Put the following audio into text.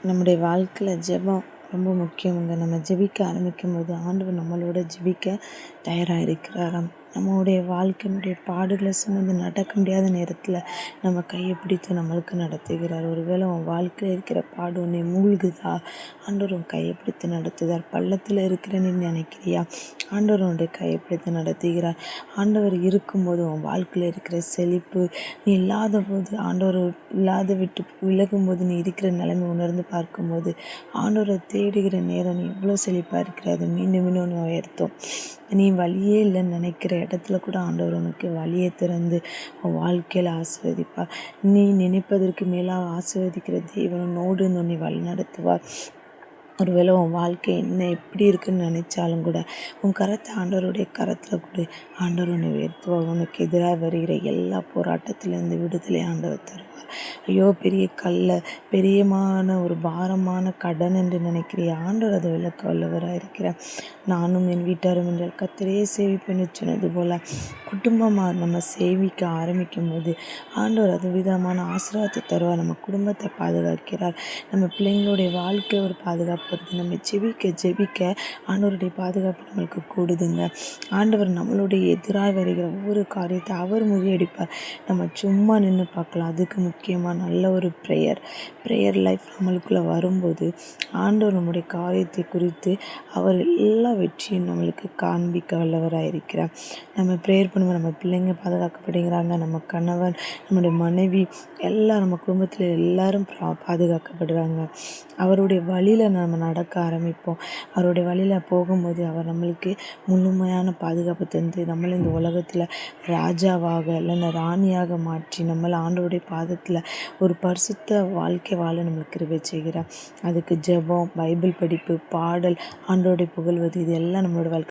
நம்முடைய வாழ்க்கையில் ஜெபம் ரொம்ப முக்கியங்க. நம்ம ஜெபிக்க ஆரம்பிக்கும்போது ஆண்டவர் நம்மளோட ஜெபிக்க தயாராக இருக்கிறாராம். நம்மளுடைய வாழ்க்கையினுடைய பாடுகளை சுமந்து நடக்க முடியாத நேரத்தில் நம்ம கையை பிடித்து நம்மளுக்கு நடத்துகிறார். ஒருவேளை உன் வாழ்க்கையில் இருக்கிற பாடு உன்னை மூழ்குதா, ஆண்டவர் உன் கையை பிடித்து நடத்துகிறார். பள்ளத்தில் இருக்கிறேன்னு நினைக்கிறியா, ஆண்டவர் உன்னுடைய கையை பிடித்து நடத்துகிறார். ஆண்டவர் இருக்கும்போது உன் வாழ்க்கையில் இருக்கிற செழிப்பு, நீ இல்லாத போது ஆண்டவர் இல்லாத விட்டு விலகும்போது நீ இருக்கிற நிலைமை உணர்ந்து பார்க்கும்போது ஆண்டவரை தேடுகிற நேரம் நீ எவ்வளோ செழிப்பாக இருக்கிற, அதை மீண்டும் மீண்டும் உன்னை உயர்த்தும். நீ வழியே இல்லைன்னு நினைக்கிற இடத்துல கூட ஆண்டவர் உனக்கு வழியை திறந்து உன் வாழ்க்கையில் ஆசீர்வதிப்பார். நீ நினைப்பதற்கு மேலாக ஆசீர்வதிக்கிற தேவன் உன்னோடு உன்னை வழி நடத்துவார். ஒருவேளை உன் வாழ்க்கை என்ன எப்படி இருக்குன்னு நினச்சாலும் கூட உன் கரத்தை ஆண்டவருடைய கரத்தில் கூட ஆண்டவர் உன்னை உயர்த்துவார். உனக்கு எதிராக வருகிற எல்லா போராட்டத்திலேருந்து விடுதலை ஆண்டவர் தருவார். ஐயோ, பெரிய பெரியமான ஒரு பாரமான கடன் என்று நினைக்கிறிய, ஆண்டவர் அதை விலக்க வல்லவராக இருக்கிறார். நானும் என் வீட்டாரும் என்றால் கர்த்தரையே சேவிப்பேன்னு சொன்னது போல் குடும்பமாக நம்ம சேவிக்க ஆரம்பிக்கும் போது ஆண்டவர் அது விதமான ஆசீர்வாதத்தை தருவார். நம்ம குடும்பத்தை பாதுகாக்கிறார். நம்ம பிள்ளைங்களுடைய வாழ்க்கை ஒரு பாதுகாப்பு வருது. நம்ம ஜெபிக்க ஆண்டவருடைய பாதுகாப்பு நம்மளுக்கு கூடுதுங்க. ஆண்டவர் நம்மளுடைய எதிராக வருகிற ஒவ்வொரு காரியத்தை அவர் முறியடிப்பார். நம்ம சும்மா நின்று பார்க்கலாம். அதுக்கு முக்கியமாக நல்ல ஒரு ப்ரேயர் லைஃப் நம்மளுக்குள்ளே வரும்போது ஆண்டவர் நம்முடைய காரியத்தை குறித்து அவர் எல்லா வெற்றியும் நம்மளுக்கு காண்பிக்க வல்லவராக இருக்கிறார். நம்ம ப்ரேயர் பண்ணும்போது நம்ம பிள்ளைங்க பாதுகாக்கப்படுகிறாங்க. நம்ம கணவன், நம்முடைய மனைவி, எல்லாம் நம்ம குடும்பத்தில் எல்லாரும் பாதுகாக்கப்படுறாங்க. அவருடைய வழியில் நம்ம நடக்க ஆரம்பிப்போம். அவருடைய வழியில் போகும்போது அவர் நம்மளுக்கு முழுமையான பாதுகாப்பு தந்து நம்மளை இந்த உலகத்தில் ராஜாவாக இல்லைன்னா ராணியாக மாற்றி நம்மளை ஆண்டவருடைய பாதத்தில் ஒரு பரிசுத்த வாழ்க்கை வாழ நம்மளுக்கு கிருபை செய்கிறார். அதுக்கு ஜெபம், பைபிள் படிப்பு, பாடல், ஆண்டவருடைய புகழ்வது, இது எல்லாம் நம்மளோட வாழ்க்கை